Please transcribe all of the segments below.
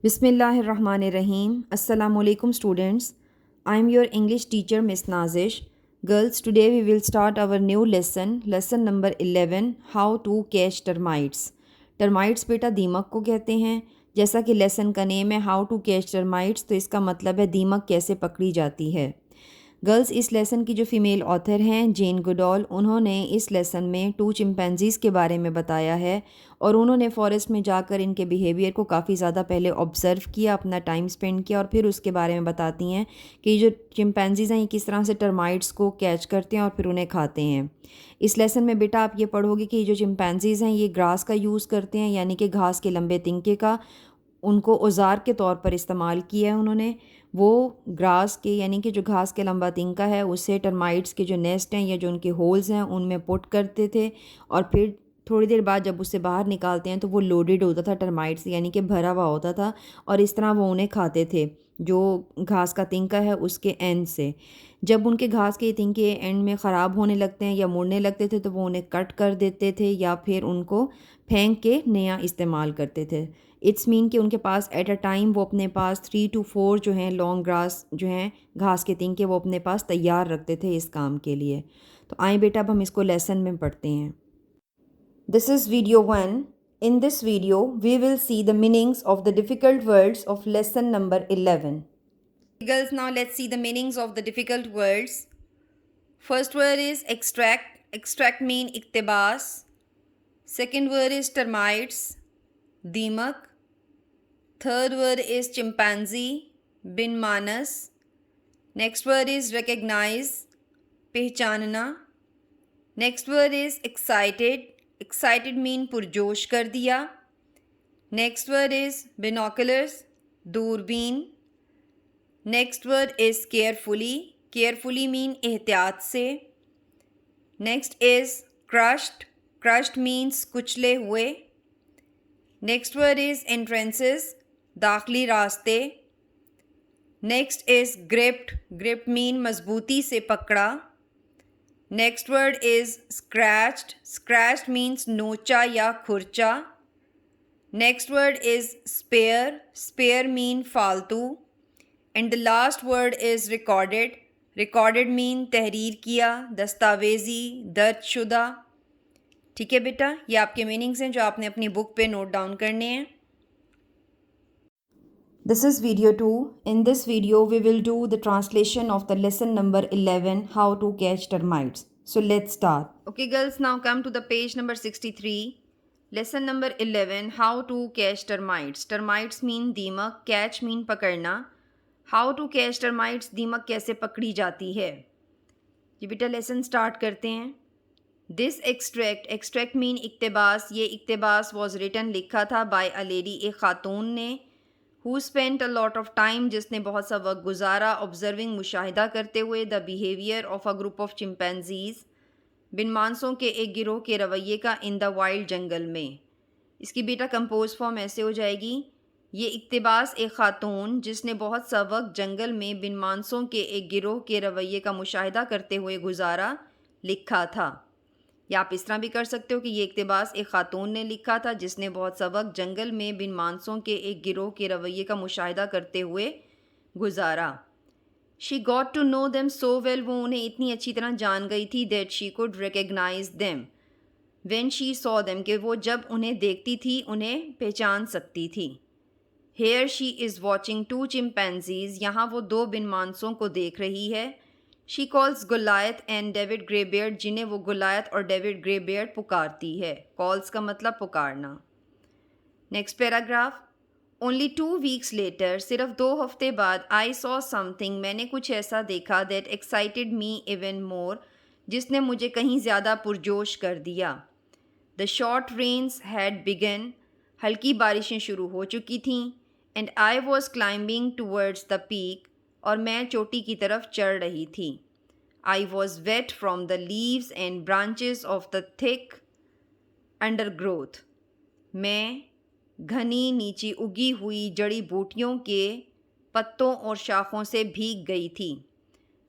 Bismillahirrahmanirrahim. Assalamu alaikum students. I am your English teacher Miss Nazish. Girls, today we will start our new lesson number 11, how to catch termites. Termites बेटा दीमक को कहते हैं. जैसा कि lesson का name है हाउ टू कैच टर्माइट्स, तो इसका मतलब है दीमक कैसे पकड़ी जाती है. गर्ल्स, इस लेसन की जो फ़ीमेल ऑथर हैं जेन गुडॉल, उन्होंने इस लेसन में 2 चिंपैंजीज़ के बारे में बताया है और उन्होंने फॉरेस्ट में जाकर इनके बिहेवियर को काफ़ी ज़्यादा पहले ऑब्ज़र्व किया, अपना टाइम स्पेंड किया और फिर उसके बारे में बताती हैं कि जो चिंपैंजीज़ हैं ये किस तरह से टर्माइट्स को कैच करते हैं और फिर उन्हें खाते हैं. इस लेसन में बेटा आप ये पढ़ोगे कि जो चिंपैंजीज़ हैं ये ग्रास का यूज़ करते हैं, यानी कि घास के लंबे तिनके का उनको औज़ार के तौर पर इस्तेमाल किया है उन्होंने. वो ग्रास के यानी कि जो घास के लंबा तिनका है उससे टर्माइट्स के जो नेस्ट हैं या जो उनके होल्स हैं उनमें पुट करते थे और फिर थोड़ी देर बाद जब उससे बाहर निकालते हैं तो वो लोडेड होता था टर्माइट्स, यानी कि भरा हुआ होता था और इस तरह वो उन्हें खाते थे जो घास का तिनका है उसके एंड से. जब उनके घास के तिनके एंड में ख़राब होने लगते हैं या मुड़ने लगते थे तो वो उन्हें कट कर देते थे या फिर उनको फेंक के नया इस्तेमाल करते थे. इट्स मीन कि उनके पास एट अ टाइम वो अपने पास 3 to 4 जो हैं लॉन्ग ग्रास जो हैं घास के तिनके वो अपने पास तैयार रखते थे इस काम के लिए. तो आए बेटा अब हम इसको लेसन में पढ़ते हैं. This is video 1. In this video, we will see the meanings of the difficult words of lesson number 11. Girls, now let's see the meanings of the difficult words. First word is extract. Extract mean iktibas. Second word is termites, दीमक. Third word is chimpanzee, bin manas. Next word is recognize, पहचानना. Next word is excited. Excited mean पुरजोश कर दिया. Next word is binoculars, दूरबीन. Next word is carefully. Carefully mean एहतियात से. Next is crushed. Crushed means कुचले हुए. Next word is entrances, दाखिली रास्ते. Next is gripped. Gripped mean मजबूती से पकड़ा. Next word is scratched. Scratched means नोचा या खुरचा. Next word is spare. Spare mean फालतू. And the last word is recorded. Recorded mean तहरीर किया, दस्तावेज़ी, दर्ज शुदा. ठीक है बेटा, ये आपके मीनिंग्स हैं जो आपने अपनी बुक पे नोट डाउन करने हैं. This is video 2. In this video, we will do the translation of the lesson number 11, how to catch termites. So let's start. Okay girls, now come to the page number 63. Lesson number 11, how to catch termites. Termites mean दीमक, catch mean पकड़ना. How to catch termites, दीमक कैसे पकड़ी जाती है. जी बेटा lesson start करते हैं. दिस एक्सट्रैक्ट मीन इक्तबास. ये इक्तबास वॉज रिटन लिखा था बाय अ लेडी, एक खातून ने, who spent a lot of time, जिसने बहुत सा वक्त गुजारा, ऑब्जर्विंग मुशाहिदा करते हुए, the behaviour of a group of chimpanzees, बिन मानसों के एक गिरोह के रवैये का, इन द वाइल्ड जंगल में. इसकी बेटा कंपोज फॉर्म ऐसे हो जाएगी. ये इक्तबास एक खातून जिसने बहुत सा वक्त जंगल में बिन मानसों के एक गिरोह के रवैये का मुशाहिदा करते हुए गुजारा, लिखा था. या आप इस तरह भी कर सकते हो कि ये इक्तबास एक खातून ने लिखा था जिसने बहुत सा वक्त जंगल में बिन मानसों के एक गिरोह के रवैये का मुशाहिदा करते हुए गुजारा. She got to know them so well. वो उन्हें इतनी अच्छी तरह जान गई थी. That she could recognise them when she saw them, कि वो जब उन्हें देखती थी उन्हें पहचान सकती थी. Here she is watching 2 chimpanzees. यहाँ वो 2 बिन मानसों को देख रही है. She calls Goliath and David Greybeard, जिन्हें वो गोलायत और डेविड ग्रेबियर्ड पुकारती है. कॉल्स का मतलब पुकारना. Next paragraph. Only 2 weeks later, सिर्फ 2 हफ्ते बाद, आई सॉ समथिंग, मैंने कुछ ऐसा देखा, that excited me even more, जिसने मुझे कहीं ज़्यादा पुरजोश कर दिया. The short rains had begun, हल्की बारिशें शुरू हो चुकी थीं. And I was climbing towards the peak, और मैं चोटी की तरफ चढ़ रही थी. I was wet from the leaves and branches of the thick undergrowth, मैं घनी नीचे उगी हुई जड़ी बूटियों के पत्तों और शाखों से भीग गई थी.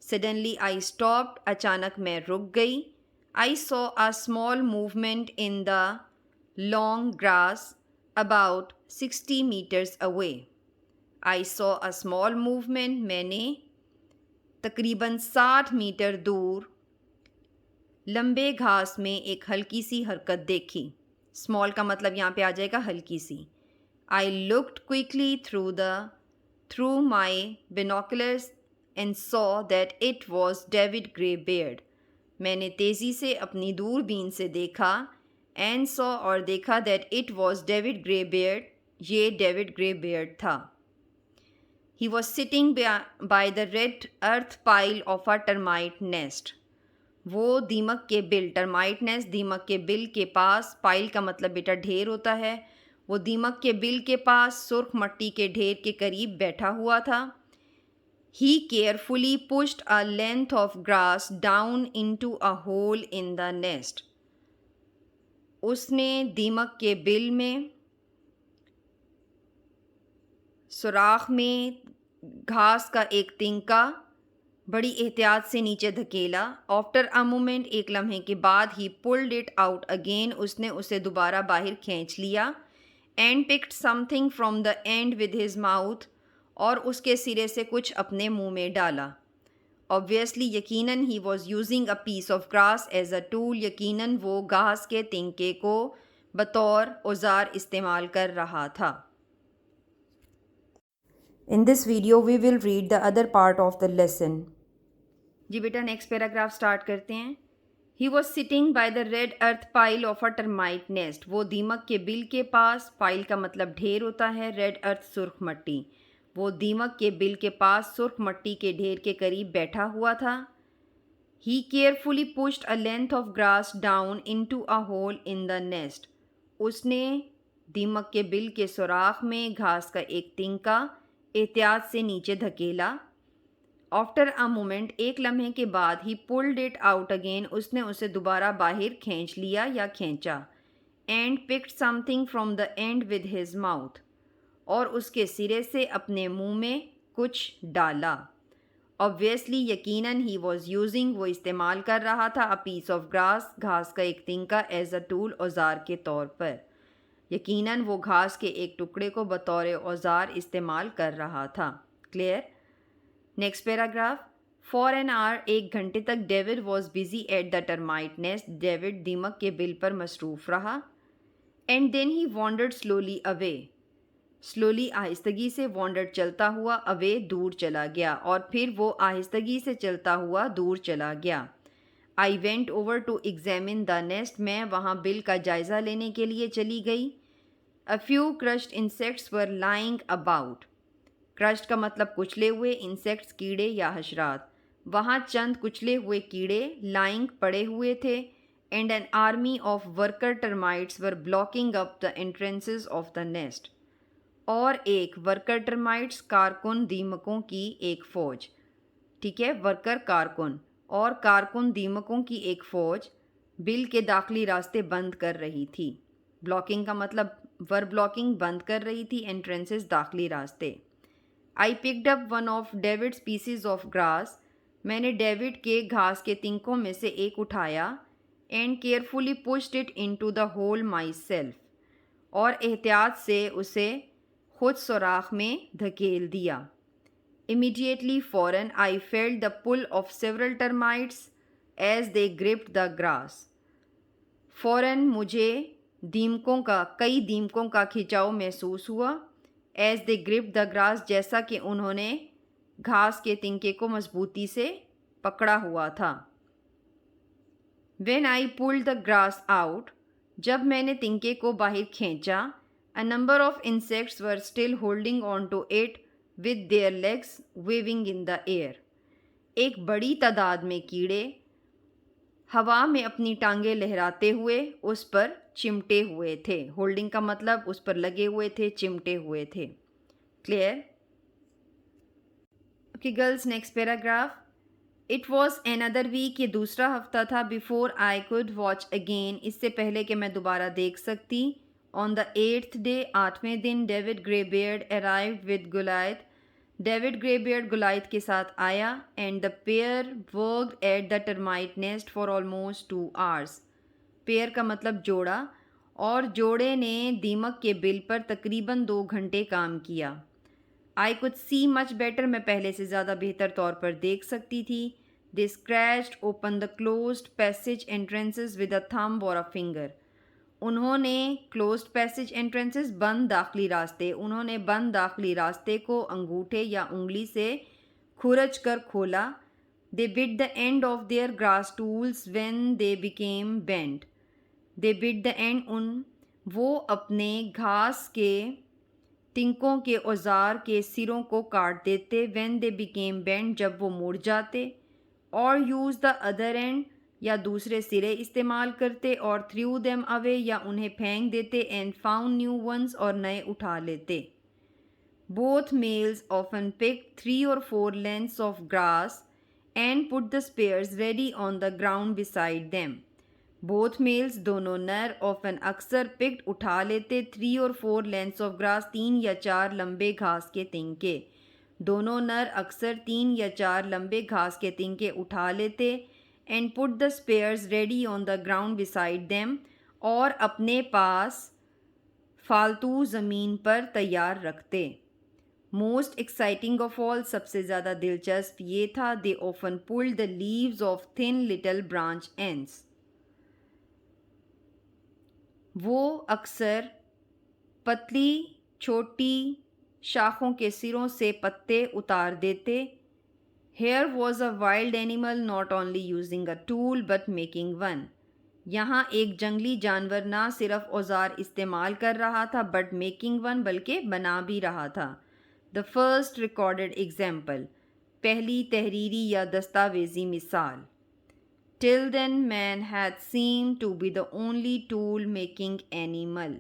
सडनली आई स्टॉप्ड, अचानक मैं रुक गई. I saw a small movement in the long grass about 60 meters away. I saw a small movement. मैंने तकरीबन 60 मीटर दूर लंबे घास में एक हल्की सी हरकत देखी. स्मॉल का मतलब यहाँ पे आ जाएगा हल्की सी. I looked quickly through my binoculars and saw that it was David Greybeard. मैंने तेज़ी से अपनी दूरबीन से देखा and saw और देखा that it was David Greybeard. ये डेविड ग्रेबेयर्ड था. He was sitting by the red earth pile of a termite nest. वो दीमक के बिल, टर्माइट नेस्ट दीमक के बिल के पास, पाइल का मतलब बेटा ढेर होता है, वो दीमक के बिल के पास सुर्ख मट्टी के ढेर के करीब बैठा हुआ था. He carefully pushed a length of grass down into a hole in the nest. उसने दीमक के बिल में सुराख में घास का एक तिनका बड़ी एहतियात से नीचे धकेला. आफ्टर अ मोमेंट, एक लम्हे के बाद, ही पुल्ड इट आउट अगेन, उसने उसे दोबारा बाहर खींच लिया. And picked something from the end with his mouth, और उसके सिरे से कुछ अपने मुंह में डाला. ऑब्वियसली, यकीनन, he was using a piece of grass as a tool. यकीनन वो घास के तिनके को बतौर औजार इस्तेमाल कर रहा था. In this video, we will read the other part of the lesson. जी बेटा, नेक्स्ट पैराग्राफ स्टार्ट करते हैं. He was sitting by the red earth pile of a termite nest. वो दीमक के बिल के पास, पाइल का मतलब ढेर होता है, रेड अर्थ सुर्ख मट्टी. वो दीमक के बिल के पास सुर्ख मट्टी के ढेर के करीब बैठा हुआ था. He carefully pushed a length of grass down into a hole in the nest. उसने दीमक के बिल के सुराख में घास का एक तिनका एहतियात से नीचे धकेला. आफ्टर अ मोमेंट, एक लम्हे के बाद, ही पुल्ड इट आउट अगेन, उसने उसे दोबारा बाहर खींच लिया या खींचा. And picked something from the end with his mouth, और उसके सिरे से अपने मुंह में कुछ डाला. ऑब्वियसली, यकीनन, ही वॉज यूजिंग, वो इस्तेमाल कर रहा था, अ पीस ऑफ ग्रास, घास का एक तिनका, एज अ टूल, औजार के तौर पर. यकीनन वो घास के एक टुकड़े को बतौर औजार इस्तेमाल कर रहा था. Clear? Next paragraph. For an hour, एक घंटे तक, David was busy at the termite nest. David दीमक के बिल पर मसरूफ़ रहा. And then he wandered slowly away. Slowly आहिस्तगी से, वॉन्डर्ड चलता हुआ, अवे दूर चला गया, और फिर वो आहिस्तगी से चलता हुआ दूर चला गया. I went over to examine the nest. मैं वहाँ बिल का जायज़ा लेने के लिए चली गई. A few crushed insects were lying about. Crushed का मतलब कुचले हुए, इंसेक्ट्स कीड़े या हशरात. वहाँ चंद कुचले हुए कीड़े लाइंग पड़े हुए थे. And an army of worker termites were blocking up the entrances of the nest. और एक वर्कर टर्माइट्स, कारकुन दीमकों की एक फ़ौज. ठीक है, वर्कर कारकुन और कारकुन दीमकों की एक फ़ौज बिल के दाखिली रास्ते बंद कर रही थी. ब्लॉकिंग का मतलब वर ब्लॉकिंग, बंद कर रही थी एंट्रेंसेस, दाखिली रास्ते. I picked up one of David's pieces of grass. मैंने डेविड के घास के तिनकों में से एक उठाया. And carefully pushed it into the hole myself, और एहतियात से उसे खुद सुराख में धकेल दिया. इमीडिएटली, फ़ौरन, I felt the pull of several termites as they gripped the grass. फ़ौरन मुझे कई दीमकों का खिंचाव महसूस हुआ. As they gripped the grass, जैसा कि उन्होंने घास के तिनके को मजबूती से पकड़ा हुआ था. When I pulled the grass out, जब मैंने तिनके को बाहर खींचा, a number of insects were still holding on to it with their legs waving in the air. एक बड़ी तादाद में कीड़े हवा में अपनी टांगें लहराते हुए उस पर चिमटे हुए थे. होल्डिंग का मतलब उस पर लगे हुए थे, चिमटे हुए थे. Clear? Okay girls, next paragraph. It was another week, ये दूसरा हफ्ता था, before I could watch again, इससे पहले कि मैं दोबारा देख सकती. ऑन द 8th डे, 8वें दिन, David Greybeard arrived with Goliath. David Greybeard Goliath के साथ आया. And the pair worked at the termite nest for almost 2 hours. Pair का मतलब जोड़ा, और जोड़े ने दीमक के बिल पर तकरीबन 2 घंटे काम किया. I could see much better. میں پہلے سے زیادہ بہتر طور پر دیکھ سکتی تھی. They scratched open the closed passage entrances with a thumb or a finger. انہوں نے closed passage entrances بند داخلی راستے، انہوں نے بند داخلی راستے کو انگوٹھے یا انگلی سے کھرچ کر کھولا. They bit the end of their grass tools when they became bent. They bit the end وہ اپنے گھاس کے ٹنکوں کے اوزار کے سروں کو کاٹ دیتے. when they became bent جب وہ مڑ جاتے. اور use the other end یا دوسرے سرے استعمال کرتے. اور threw them away یا انہیں پھینک دیتے. and found new ones اور نئے اٹھا لیتے. both males often picked 3 or 4 lengths of grass and put the spears ready on the ground beside them. both males دونوں نر often اکثر picked اٹھا لیتے 3 or 4 lengths of grass 3 یا 4 لمبے گھاس کے تنکے. دونوں نر اکثر 3 یا 4 لمبے گھاس کے تنکے اٹھا لیتے. and put the spears ready on the ground beside them اور اپنے پاس فالتو زمین پر تیار رکھتے. موسٹ ایکسائٹنگ آف آل سب سے زیادہ دلچسپ یہ تھا they often pulled the leaves of thin little branch ends. وہ اکثر پتلی چھوٹی شاخوں کے سروں سے پتے اتار دیتے. Here was a wild animal not only using a tool but making one. یہاں ایک جنگلی جانور نہ صرف اوزار استعمال کر رہا تھا but making one بلکہ بنا بھی رہا تھا. The first recorded example پہلی تحریری یا دستاویزی مثال. Till then man had seemed to be the only tool making animal.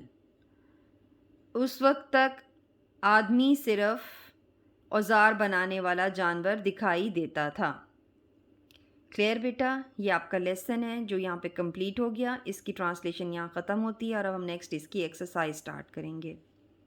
اس وقت تک آدمی صرف اوزار بنانے والا جانور دکھائی دیتا تھا. کلیئر بیٹا؟ یہ آپ کا لیسن ہے جو یہاں پہ کمپلیٹ ہو گیا. اس کی ٹرانسلیشن یہاں ختم ہوتی ہے اور اب ہم نیکسٹ اس کی ایکسرسائز سٹارٹ کریں گے.